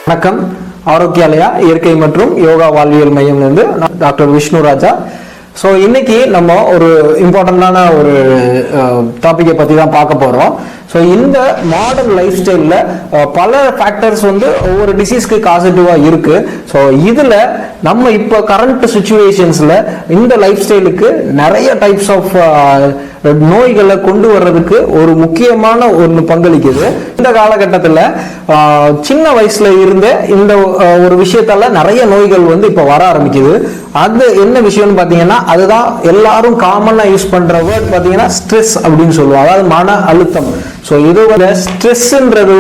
வணக்கம். ஆரோக்கியாலயா இயற்கை மற்றும் யோகா வாழ்வியல் மையம்லேருந்து டாக்டர் விஷ்ணு ராஜா. ஸோ இன்னைக்கு நம்ம ஒரு இம்பார்ட்டண்டான ஒரு டாப்பிக்கை பற்றி தான் பார்க்க போகிறோம். ஸோ இந்த மாடர்ன் லைஃப் ஸ்டைலில் பல ஃபேக்டர்ஸ் ஒவ்வொரு டிசீஸ்க்கு காசிட்டிவாக இருக்குது. ஸோ இதில் நம்ம இப்போ கரண்ட் சுச்சுவேஷன்ஸில் இந்த லைஃப் ஸ்டைலுக்கு நிறைய டைப்ஸ் ஆஃப் நோய்களை கொண்டு வர்றதுக்கு ஒரு முக்கியமான ஒன்று பங்களிக்குது. இந்த காலகட்டத்தில் சின்ன வயசுல இருந்த இந்த ஒரு விஷயத்தால நிறைய நோய்கள் இப்போ வர ஆரம்பிக்குது. அது என்ன விஷயம்னு பார்த்தீங்கன்னா, அதுதான் எல்லாரும் காமனாக யூஸ் பண்ற வேர்ட் பார்த்தீங்கன்னா ஸ்ட்ரெஸ் அப்படின்னு சொல்லுவோம். அதாவது மன அழுத்தம். ஸோ இது ஸ்ட்ரெஸ்ன்றது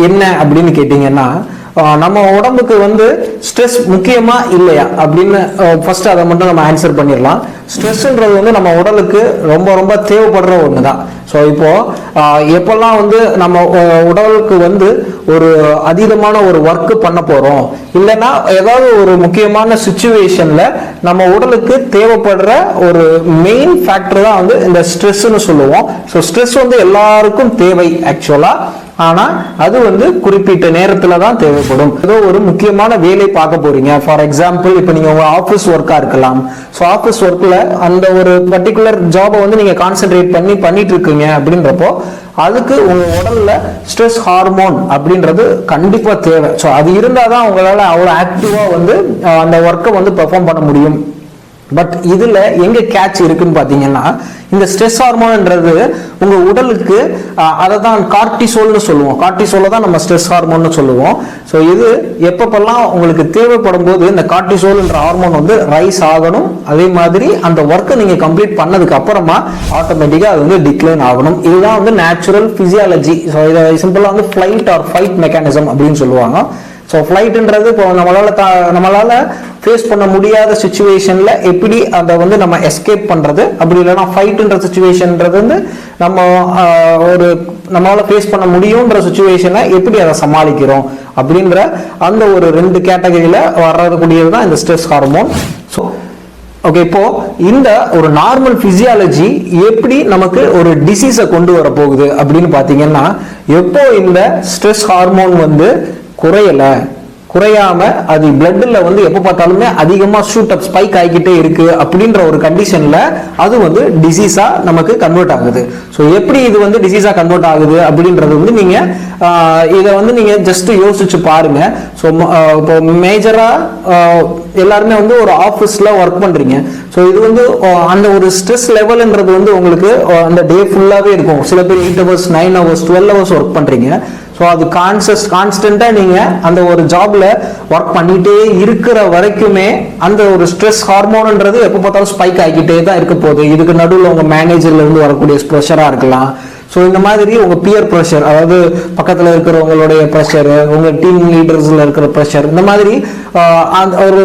என்ன அப்படின்னு கேட்டீங்கன்னா, நம்ம உடம்புக்கு ஸ்ட்ரெஸ் முக்கியமா இல்லையா அப்படின்னு ஃபர்ஸ்ட் அதை மட்டும் நம்ம ஆன்சர் பண்ணிடலாம். ஸ்ட்ரெஸ்ன்றது நம்ம உடலுக்கு ரொம்ப ரொம்ப தேவைப்படுற ஒன்று தான். ஸோ இப்போ எப்பெல்லாம் நம்ம உடலுக்கு ஒரு அதீதமான ஒரு ஒர்க்கு பண்ண போறோம், இல்லைன்னா ஏதாவது ஒரு முக்கியமான சுச்சுவேஷன்ல நம்ம உடலுக்கு தேவைப்படுற ஒரு மெயின் ஃபேக்டர் தான் இந்த ஸ்ட்ரெஸ்ன்னு சொல்லுவோம். ஸோ ஸ்ட்ரெஸ் எல்லாருக்கும் தேவை ஆக்சுவலா. ஆனா அது குறிப்பிட்ட நேரத்துல தான் தேவைப்படும். ஏதோ ஒரு முக்கியமான வேலை பார்க்க போறீங்க, ஃபார் எக்ஸாம்பிள் இப்போ நீங்க உங்க ஆஃபீஸ் ஒர்க்கா இருக்கலாம். ஸோ ஆஃபீஸ் ஒர்க்ல அந்த ஒரு பர்டிகுலர் ஜாபை நீங்க கான்சென்ட்ரேட் பண்ணிட்டு இருக்கீங்க அப்படின்றப்போ அதுக்கு உங்க உடல்ல ஸ்ட்ரெஸ் ஹார்மோன் அப்படின்றது கண்டிப்பா தேவை. ஸோ அது இருந்தாதான் உங்களால அவ்வளவு ஆக்டிவா அந்த ஒர்க்கை பெர்ஃபார்ம் பண்ண முடியும். பட் இதுல எங்க கேட்ச் இருக்குன்னு பாத்தீங்கன்னா, இந்த ஸ்ட்ரெஸ் ஹார்மோன்ன்றது உங்க உடலுக்கு அதை தான் கார்டிசோல்னு சொல்லுவோம். கார்டிசோலை தான் நம்ம ஸ்ட்ரெஸ் ஹார்மோன்னு சொல்லுவோம். ஸோ இது எப்பப்பெல்லாம் உங்களுக்கு தேவைப்படும் போது இந்த கார்டிசோல்ன்ற ஹார்மோன் ரைஸ் ஆகணும். அதே மாதிரி அந்த ஒர்க்கை நீங்க கம்ப்ளீட் பண்ணதுக்கு அப்புறமா ஆட்டோமேட்டிக்கா அது டிக்ளைன் ஆகணும். இதுதான் நேச்சுரல் பிசியாலஜி. ஸோ இதை சிம்பிளா ஃபிளைட் ஆர் ஃபைட் மெக்கானிசம் அப்படின்னு சொல்லுவாங்க. ஸோ ஃப்ளைட்ன்றது இப்போ நம்மளால ஃபேஸ் பண்ண முடியாத சுச்சுவேஷன்ல எப்படி அதை நம்ம எஸ்கேப் பண்றது, அப்படி இல்லைன்னா ஃபைட்ன்ற சுச்சுவேஷன்ன்றது நம்ம நம்மளால ஃபேஸ் பண்ண முடியும்ன்ற சுச்சுவேஷனை எப்படி அதை சமாளிக்கிறோம் அப்படின்ற அந்த ஒரு ரெண்டு கேட்டகரியில வர்றதுக்கூடியது தான் இந்த ஸ்ட்ரெஸ் ஹார்மோன். ஸோ ஓகே, இப்போ இந்த ஒரு நார்மல் பிசியாலஜி எப்படி நமக்கு ஒரு டிசீஸை கொண்டு வர போகுது அப்படின்னு பாத்தீங்கன்னா, எப்போ இந்த ஸ்ட்ரெஸ் ஹார்மோன் குறையாம அது பிளட்ல எப்ப பார்த்தாலுமே அதிகமா ஷூட் அப் ஸ்பைக் ஆகிக்கிட்டே இருக்கு அப்படின்ற ஒரு கண்டிஷன்ல அது டிசீஸா நமக்கு கன்வெர்ட் ஆகுது. ஸோ எப்படி இது டிசீஸா கன்வெர்ட் ஆகுது அப்படின்றது நீங்க இதை நீங்க ஜஸ்ட் யோசிச்சு பாருங்க. ஸோ இப்போ மேஜரா எல்லாருமே ஒரு ஆஃபீஸ்ல ஒர்க் பண்றீங்க. ஸோ இது அந்த ஒரு ஸ்ட்ரெஸ் லெவல்ன்றது உங்களுக்கு அந்த டே ஃபுல்லாவே இருக்கும். சில பேர் 8 hours 9 hours 12 hours ஒர்க் பண்றீங்க. ஸோ அது கான்ஸ்டன்டா நீங்க அந்த ஒரு ஜாப்ல ஒர்க் பண்ணிட்டே இருக்கிற வரைக்குமே அந்த ஒரு ஸ்ட்ரெஸ் ஹார்மோன்ன்றது எப்போ பார்த்தாலும் ஸ்பைக் ஆகிக்கிட்டே தான் இருக்க போகுது. இதுக்கு நடுவில் உங்க மேனேஜர்ல இருந்து வரக்கூடிய ப்ரெஷரா இருக்கலாம். ஸோ இந்த மாதிரி உங்க பியர் ப்ரெஷர், அதாவது பக்கத்தில் இருக்கிறவங்களுடைய ப்ரெஷர், உங்க டீம் லீடர்ஸ்ல இருக்கிற ப்ரெஷர், இந்த மாதிரி ஒரு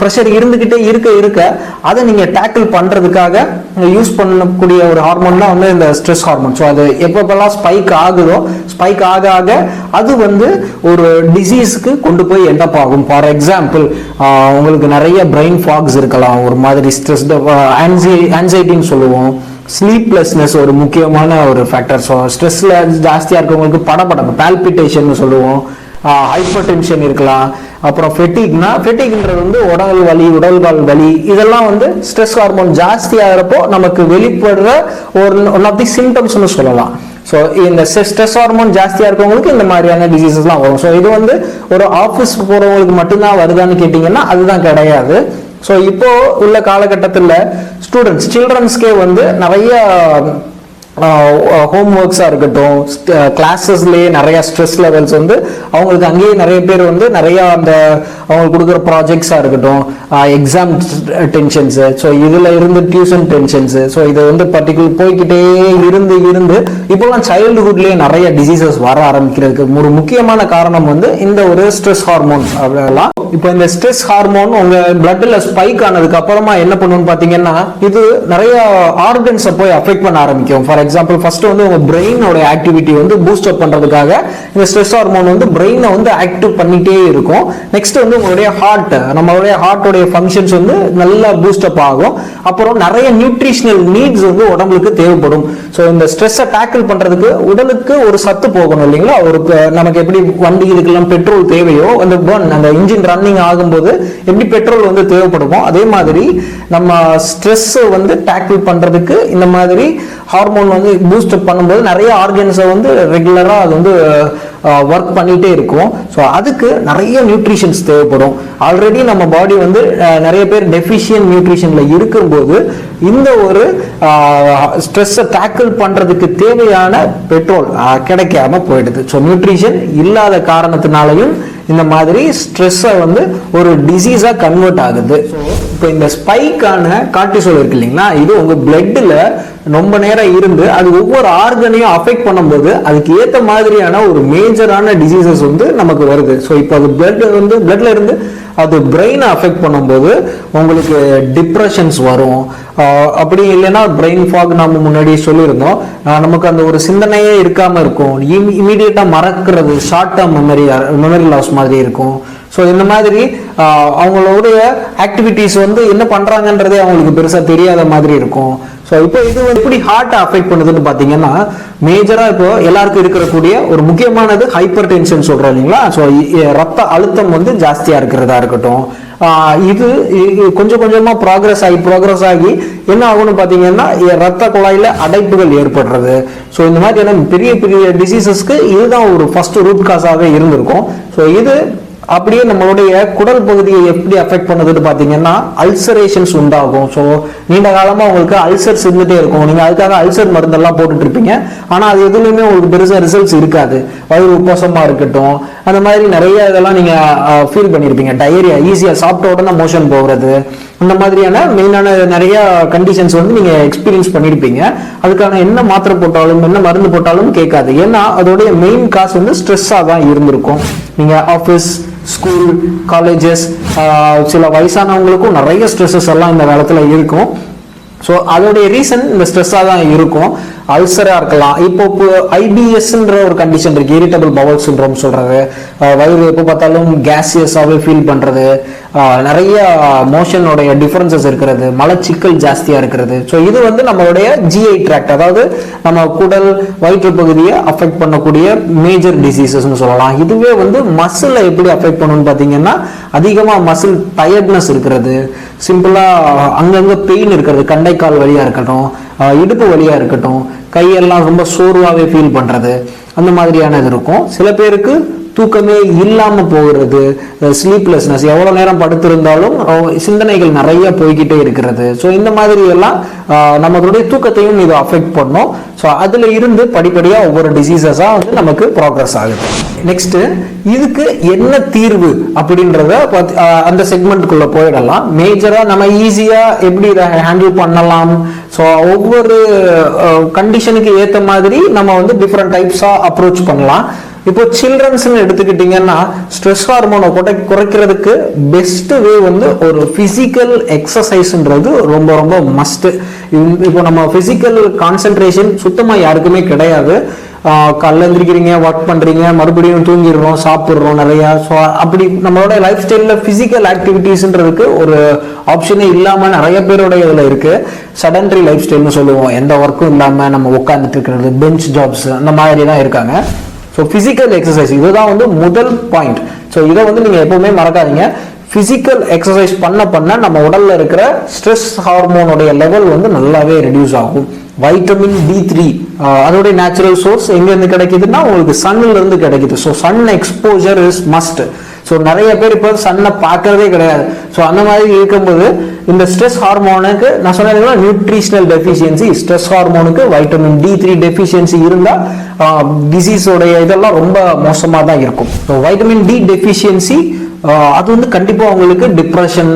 ப்ரெஷர் இருந்துகிட்டே இருக்க அதை நீங்க டேக்கிள் பண்றதுக்காக யூஸ் பண்ணக்கூடிய ஒரு ஹார்மோன் தான் இந்த ஸ்ட்ரெஸ் ஹார்மோன். ஸோ அது எப்பப்பெல்லாம் ஸ்பைக் ஆகுதோ, ஸ்பைக் ஆக அது ஒரு டிசீஸ்க்கு கொண்டு போய் எண்டப் ஆகும். ஃபார் எக்ஸாம்பிள், உங்களுக்கு நிறைய பிரெயின் ஃபாக்ஸ் இருக்கலாம், ஒரு மாதிரி ஸ்ட்ரெஸ் ஆன்சைட்டின்னு சொல்லுவோம். ஸ்லீப்லெஸ்னஸ் ஒரு முக்கியமான ஒரு ஃபேக்டர். ஸோ ஸ்ட்ரெஸ்ல ஜாஸ்தியா இருக்கவங்களுக்கு படபடப்பு, பால்பிட்டேஷன் சொல்லுவோம். ஹைப்பர் டென்ஷன் இருக்கலாம். அப்புறம் ஃபெட்டிக்ன்றது உடல்கால் வலி. இதெல்லாம் ஸ்ட்ரெஸ் ஹார்மோன் ஜாஸ்தி ஆகிறப்போ நமக்கு வெளிப்படுற ஒன் ஆஃப் தி சிம்டம்ஸ்னு சொல்லலாம். ஸோ இந்த ஸ்ட்ரெஸ் ஹார்மோன் ஜாஸ்தியா இருக்கவங்களுக்கு இந்த மாதிரியான டிசீசஸ்லாம் வரும். ஸோ இது ஒரு ஆஃபீஸ் போறவங்களுக்கு மட்டும்தான் வருதான்னு கேட்டீங்கன்னா அதுதான் கிடையாது. ஸோ இப்போ உள்ள காலகட்டத்தில் ஸ்டூடெண்ட்ஸ், சில்ட்ரன்ஸ்க்கே நிறைய ஹோம் ஒர்க்ஸா இருக்கட்டும், கிளாஸஸ்லயே நிறைய ஸ்ட்ரெஸ் லெவல்ஸ் அவங்களுக்கு அங்கேயே நிறைய பேர் நிறைய அந்த அவங்களுக்கு கொடுக்குற ப்ராஜெக்ட்ஸா இருக்கட்டும், எக்ஸாம் டென்ஷன்ஸ், ஸோ இதுல இருந்து டியூஷன் டென்ஷன்ஸ், ஸோ இது பர்டிகுலர் போய்கிட்டே இருந்து இப்போலாம் சைல்டுஹுட்லயே நிறைய டிசீசஸ் வர ஆரம்பிக்கிறதுக்கு ஒரு முக்கியமான காரணம் இந்த ஒரு ஸ்ட்ரெஸ் ஹார்மோன். இப்போ இந்த ஸ்ட்ரெஸ் ஹார்மோன் உங்க பிளட்ல ஸ்பைக் ஆனதுக்கு அப்புறமா என்ன பண்ணுன்னு பாத்தீங்கன்னா, இது நிறைய ஆர்கன்ஸை போய் அஃபெக்ட் பண்ண ஆரம்பிக்கும். ஃபார் எக்ஸாம்பிள் ஃபர்ஸ்ட் வந்து உங்க பிரெயினோட ஆக்டிவிட்டி வந்து பூஸ்ட் அப் பண்றதுக்காக இந்த ஸ்ட்ரெஸ் ஹார்மோன் வந்து பிரெயினை வந்து ஆக்டிவ் பண்ணிட்டே இருக்கும். நெக்ஸ்ட் வந்து உங்களுடைய ஹார்ட், நம்மளுடைய ஹார்ட்டோடைய ஃபங்க்ஷன்ஸ் வந்து நல்லா பூஸ்ட் அப் ஆகும். அப்புறம் நிறைய நியூட்ரிஷனல் நீட்ஸ் வந்து உடம்புக்கு தேவைப்படும். ஸோ இந்த ஸ்ட்ரெஸ்ஸை டேக்கிள் பண்றதுக்கு உடலுக்கு ஒரு சத்து போகணும் இல்லைங்களா? ஒரு நமக்கு எப்படி வண்டி இதுக்கெல்லாம் பெட்ரோல் தேவையோ, அந்த இன்ஜின் ரன்னிங் ஆகும்போது எப்படி பெட்ரோல் வந்து தேவைப்படுமோ அதே மாதிரி நம்ம ஸ்ட்ரெஸ் வந்து டேக்கிள் பண்றதுக்கு இந்த மாதிரி ஹார்மோன் வந்து பூஸ்ட் அப் பண்ணும்போது நிறைய ஆர்கன்ஸை வந்து ரெகுலரா அது வந்து ஒர்க் பண்ணிட்டே இருக்கும். ஸோ அதுக்கு நிறைய நியூட்ரிஷன்ஸ் தேவைப்படும். ஆல்ரெடி நம்ம பாடி வந்து நிறைய பேர் டெஃபிஷியன்ட் நியூட்ரிஷன்ல இருக்கும்போது இந்த ஒரு ஸ்ட்ரெஸ்ஸை டேக்கிள் பண்றதுக்கு தேவையான பெட்ரோல் கிடைக்காம போயிடுது. ஸோ நியூட்ரிஷன் இல்லாத காரணத்தினாலையும் இந்த மாதிரி ஸ்ட்ரெஸ்ஸை வந்து ஒரு டிசீஸா கன்வெர்ட் ஆகுது. இப்போ இந்த ஸ்பைக்கான கார்டிசோல் இருக்கு இல்லைங்களா, இது உங்க பிளட்ல ரொம்ப நேரம் இருந்து அது ஒவ்வொரு ஆர்கனையும் அஃபெக்ட் பண்ணும்போது அதுக்கு ஏற்ற மாதிரியான ஒரு மேஜரான டிசீசஸ் வந்து நமக்கு வருது. ஸோ இப்போ அது பிளட்ல இருந்து அது பிரெயினை அஃபெக்ட் பண்ணும்போது உங்களுக்கு டிப்ரெஷன்ஸ் வரும். அப்படி இல்லைன்னா பிரெயின் ஃபாக் நம்ம முன்னாடி சொல்லியிருந்தோம், நமக்கு அந்த ஒரு சிந்தனையே இருக்காம இருக்கும், இமீடியட்டா மறக்கிறது, ஷார்ட் டேர்ம் மெமரி லாஸ் மாதிரி இருக்கும். ஸோ இந்த மாதிரி அவங்களுடைய ஆக்டிவிட்டிஸ் வந்து என்ன பண்றாங்கன்றதே அவங்களுக்கு பெருசா தெரியாத மாதிரி இருக்கும். ஸோ இப்போ இது எப்படி ஹார்ட்டை அஃபெக்ட் பண்ணுதுன்னு பார்த்தீங்கன்னா, மேஜரா இப்போ எல்லாருக்கும் இருக்கக்கூடிய ஒரு முக்கியமானது ஹைப்பர் டென்ஷன் சொல்றோம் இல்லைங்களா. ஸோ ரத்த அழுத்தம் வந்து ஜாஸ்தியா இருக்கிறதா இருக்கட்டும், இது கொஞ்சம் கொஞ்சமா ப்ராக்ரஸ் ஆகி என்ன ஆகும்னு பார்த்தீங்கன்னா ரத்த குழாயில அடைப்புகள் ஏற்படுறது. ஸோ இந்த மாதிரியான பெரிய பெரிய டிசீசஸ்க்கு இதுதான் ஒரு ஃபர்ஸ்ட் ரூட் காஸாகவே இருந்திருக்கும். ஸோ இது அப்படியே நம்மளுடைய குடல் பகுதியை எப்படி அஃபெக்ட் பண்ணுதுன்னு பார்த்தீங்கன்னா அல்சரேஷன்ஸ் உண்டாகும். ஸோ நீண்ட காலமா உங்களுக்கு அல்சர்ஸ் இருந்துட்டே இருக்கும். நீங்க அதுக்காக அல்சர் மருந்தெல்லாம் போட்டுட்டு இருப்பீங்க, ஆனா அது எதுலையுமே உங்களுக்கு பெருசா ரிசல்ட்ஸ் இருக்காது. வயிறு உப்பசமா இருக்கட்டும், அந்த மாதிரி நிறைய இதெல்லாம் நீங்க ஃபீல் பண்ணிருப்பீங்க. டயரியா, ஈஸியா சாப்பிட்ட உடனே மோஷன் போகிறது, அந்த மாதிரியான மெயினான நிறைய கண்டிஷன்ஸ் வந்து நீங்க எக்ஸ்பீரியன்ஸ் பண்ணிருப்பீங்க. அதுக்கான என்ன மாத்திரை போட்டாலும் என்ன மருந்து போட்டாலும் கேட்காது. ஏன்னா அதோடைய மெயின் காசு வந்து ஸ்ட்ரெஸ்ஸாக தான் இருந்திருக்கும். நீங்க ஆஃபீஸ், ஸ்கூல், காலேஜஸ், சில வயசானவங்களுக்கும் நிறைய ஸ்ட்ரெஸ்ஸஸ் எல்லாம் இந்த காலத்துல இருக்கும். ஸோ அதோடைய ரீசன் இந்த ஸ்ட்ரெஸ்ஸாக தான் இருக்கும். அல்சரா இருக்கலாம். இப்போ ஐபிஎஸ்ன்ற ஒரு கண்டிஷன் இருக்கு, இரிட்டபிள் பவல் சிண்ட்ரோம் சொல்றது. வயிறு எப்போ பார்த்தாலும் கேசியஸாகவே ஃபீல் பண்றது, நிறைய மோஷனோடைய டிஃபரன்சஸ் இருக்கிறது, மலச்சிக்கல் ஜாஸ்தியா இருக்கிறது. ஸோ இது வந்து நம்மளுடைய ஜிஐ ட்ராக்ட், அதாவது நம்ம குடல் வயிற்று பகுதியை அஃபெக்ட் பண்ணக்கூடிய மேஜர் டிசீசஸ்ன்னு சொல்லலாம். இதுவே வந்து மசிலை எப்படி அஃபெக்ட் பண்ணுன்னு பார்த்தீங்கன்னா, அதிகமாக மசில் டயர்ட்னஸ் இருக்கிறது, சிம்பிளா அங்கங்க பெயின் இருக்கிறது, கண்டைக்கால் வழியா இருக்கட்டும், இடுப்பு வழியா இருக்கட்டும், கையெல்லாம் ரொம்ப சோர்வாகவே ஃபீல் பண்றது, அந்த மாதிரியான இது இருக்கும். சில பேருக்கு தூக்கமே இல்லாம போகிறது, ஸ்லீப்லெஸ்னஸ், எவ்வளவு நேரம் படுத்திருந்தாலும் சிந்தனைகள் நிறைய போய்கிட்டே இருக்கிறது. ஸோ இந்த மாதிரி எல்லாம் நம்மளுடைய தூக்கத்தையும் இது அஃபெக்ட் பண்ணும். ஸோ அதுல இருந்து படிப்படியா ஒவ்வொரு டிசீசஸா வந்து நமக்கு ப்ராக்ரஸ் ஆகுது. நெக்ஸ்ட் இதுக்கு என்ன தீர்வு அப்படின்றத அந்த செக்மெண்ட்டுக்குள்ள போயிடலாம். மேஜரா நம்ம ஈஸியா எப்படி இதை ஹேண்டில் பண்ணலாம். ஸோ ஒவ்வொரு கண்டிஷனுக்கு ஏற்ற மாதிரி நம்ம வந்து டிஃப்ரெண்ட் டைப்ஸா அப்ரோச் பண்ணலாம். இப்போ சில்ட்ரன்ஸ் எடுத்துக்கிட்டீங்கன்னா ஸ்ட்ரெஸ் ஹார்மோனை குறைக்கிறதுக்கு பெஸ்ட் வே வந்து ஒரு பிசிக்கல் எக்ஸசைஸ்ன்றது ரொம்ப ரொம்ப மஸ்ட். இப்போ நம்ம பிசிக்கல் கான்சென்ட்ரேஷன் சுத்தமா யாருக்குமே கிடையாது. காலைல எழுந்திரிக்கிறீங்க, ஒர்க் பண்றீங்க, மறுபடியும் தூங்கிடுறோம், சாப்பிட்றோம் நிறைய. ஸோ அப்படி நம்மளோட லைஃப் ஸ்டைல்ல பிசிக்கல் ஆக்டிவிட்டிஸ்ன்றதுக்கு ஒரு ஆப்ஷனே இல்லாம நிறைய பேரோட இதுல இருக்கு. சடன்ட்ரி லைஃப் ஸ்டைல்னு சொல்லுவோம், எந்த ஒர்க்கும் இல்லாம நம்ம உட்காந்துட்டு இருக்கிறது, பெஞ்ச் ஜாப்ஸ், அந்த மாதிரி தான் இருக்காங்க. ஸோ பிசிக்கல் எக்ஸசைஸ் இதுதான் வந்து முதல் பாயிண்ட். ஸோ இதை வந்து நீங்க எப்பவுமே மறக்காதீங்க. பிசிக்கல் எக்ஸசைஸ் பண்ண நம்ம உடல்ல இருக்கிற ஸ்ட்ரெஸ் ஹார்மோனுடைய லெவல் வந்து நல்லாவே ரெடியூஸ் ஆகும். வைட்டமின் D3 அதோடைய நேச்சுரல் சோர்ஸ் எங்க இருந்து கிடைக்குதுன்னா உங்களுக்கு சன்ல இருந்து கிடைக்குது. So sun exposure is must. So நிறைய பேர் இப்போ சன்னை பார்க்கறதே கிடையாது. ஸோ அந்த மாதிரி இருக்கும்போது இந்த ஸ்ட்ரெஸ் ஹார்மோனுக்கு நான் சொன்னேன் நியூட்ரிஷனல் டெஃபிஷியன்சி, ஸ்ட்ரெஸ் ஹார்மோனுக்கு வைட்டமின் D3 டெஃபிஷியன்சி இருந்தால் டிசீஸோடைய இதெல்லாம் ரொம்ப மோசமாக தான் இருக்கும். ஸோ வைட்டமின் D டெஃபிஷியன்சி அது வந்து கண்டிப்பா உங்களுக்கு டிப்ரெஷன்,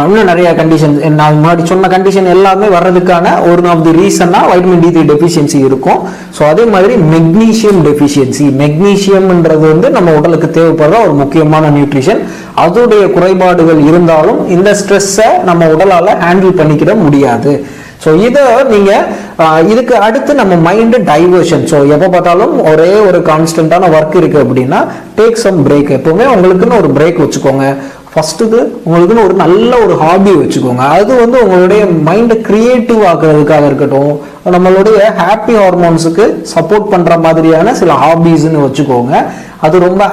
இன்னும் நிறைய கண்டிஷன், நான் முன்னாடி சொன்ன கண்டிஷன் எல்லாமே வர்றதுக்கான ஒரு ஆஃப் தி ரீசனா வைட்டமின் D3 டெஃபிஷியன்சி இருக்கும். ஸோ அதே மாதிரி மெக்னீசியம் டெஃபிஷியன்சி, மெக்னீசியம்ன்றது வந்து நம்ம உடலுக்கு தேவைப்படுற ஒரு முக்கியமான நியூட்ரிஷன். அதோடைய குறைபாடுகள் இருந்தாலும் இந்த ஸ்ட்ரெஸ்ஸை நம்ம உடலால ஹேண்டில் பண்ணிக்கிட முடியாது. ஸோ இதை நீங்கள் இதுக்கு அடுத்து நம்ம மைண்டு டைவர்ஷன். ஸோ எப்போ பார்த்தாலும் ஒரே ஒரு கான்ஸ்டன்டான ஒர்க் இருக்குது அப்படின்னா டேக் சம் பிரேக். எப்போவுமே உங்களுக்குன்னு ஒரு பிரேக் வச்சுக்கோங்க. ஃபர்ஸ்ட்டுக்கு உங்களுக்குன்னு ஒரு நல்ல ஒரு ஹாபி வச்சுக்கோங்க. அது உங்களுடைய மைண்டை கிரியேட்டிவ் ஆக்குறதுக்காக இருக்கட்டும், நம்மளுடைய ஹாப்பி ஹார்மோன்ஸுக்கு சப்போர்ட் பண்ணுற மாதிரியான சில ஹாபீஸ்ன்னு வச்சுக்கோங்க. அது ரொம்ப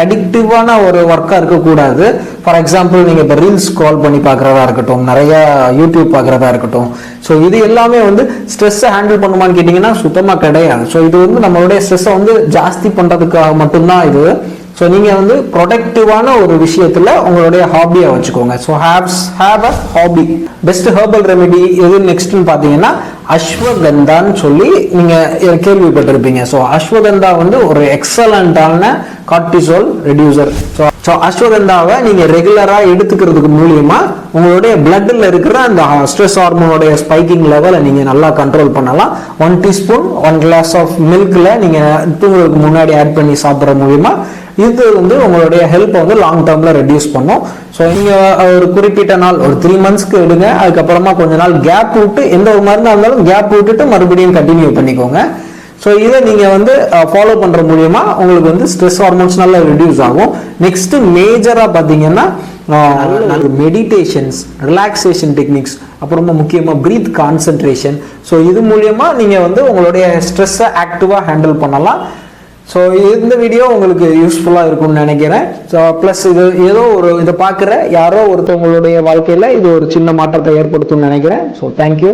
அடிக்டிவான ஒரு ஒர்க்காக இருக்கக்கூடாது. ஃபார் எக்ஸாம்பிள் நீங்கள் இப்போ ரீல்ஸ் ஸ்க்ரால் பண்ணி பார்க்குறதா இருக்கட்டும், நிறைய யூடியூப் பார்க்குறதா இருக்கட்டும். ஸோ இது எல்லாமே ஸ்ட்ரெஸ்ஸை ஹேண்டில் பண்ணுமான்னு கேட்டிங்கன்னா சுத்தமாக கிடையாது. ஸோ இது நம்மளுடைய ஸ்ட்ரெஸ்ஸை ஜாஸ்தி பண்ணுறதுக்காக மட்டும்தான் இது. ஸோ நீங்கள் ப்ரொடக்டிவான ஒரு விஷயத்தில் உங்களுடைய ஹாபியை வச்சுக்கோங்க. So have a hobby. Best herbal remedy எது நெக்ஸ்ட்னு பார்த்தீங்கன்னா அஸ்வகந்தான்னு சொல்லி நீங்கள் கேள்விப்பட்டிருப்பீங்க. ஸோ அஸ்வகந்தா ஒரு எக்ஸலண்டான கார்டிசோல் ரெடியூசர். ஸோ அஸ்வகந்தாவை நீங்கள் ரெகுலராக எடுத்துக்கிறதுக்கு மூலியமா உங்களுடைய பிளட்டில் இருக்கிற அந்த ஸ்ட்ரெஸ் ஹார்மோனுடைய ஸ்பைக்கிங் லெவலை நீங்கள் நல்லா கண்ட்ரோல் பண்ணலாம். 1 டீஸ்பூன் 1 கிளாஸ் ஆஃப் மில்கில் நீங்கள் தூங்குறதுக்கு முன்னாடி ஆட் பண்ணி சாப்பிட்ற மூலியமா இது உங்களுடைய ஹெல்ப்பை லாங் டேர்மில் ரெடியூஸ் பண்ணும். ஸோ நீங்கள் ஒரு குறிப்பிட்ட நாள் ஒரு 3 மந்த்ஸ்க்கு எடுங்க. அதுக்கப்புறமா கொஞ்ச நாள் கேப் விட்டு, எந்த ஒரு மருந்தாக இருந்தாலும் கேப் விட்டுட்டு மறுபடியும் கண்டினியூ பண்ணிக்கோங்க. ஸோ இதை நீங்கள் ஃபாலோ பண்ணுற மூலியமா உங்களுக்கு ஸ்ட்ரெஸ் ஹார்மோன்ஸ் நல்லா ரெடியூஸ் ஆகும். நெக்ஸ்ட் மேஜராக பார்த்தீங்கன்னா மெடிடேஷன்ஸ், ரிலாக்ஸேஷன் டெக்னிக்ஸ், அப்புறமா முக்கியமாக பிரீத் கான்சென்ட்ரேஷன். ஸோ இது மூலியமா நீங்கள் உங்களுடைய ஸ்ட்ரெஸ்ஸை ஆக்டிவாக ஹேண்டில் பண்ணலாம். ஸோ இந்த வீடியோ உங்களுக்கு யூஸ்ஃபுல்லாக இருக்கும்னு நினைக்கிறேன். ஸோ ப்ளஸ் இது ஏதோ இதை பார்க்குற யாரோ ஒருத்தவங்களுடைய வாழ்க்கையில் இது ஒரு சின்ன மாற்றத்தை ஏற்படுத்தும்னு நினைக்கிறேன். So thank you.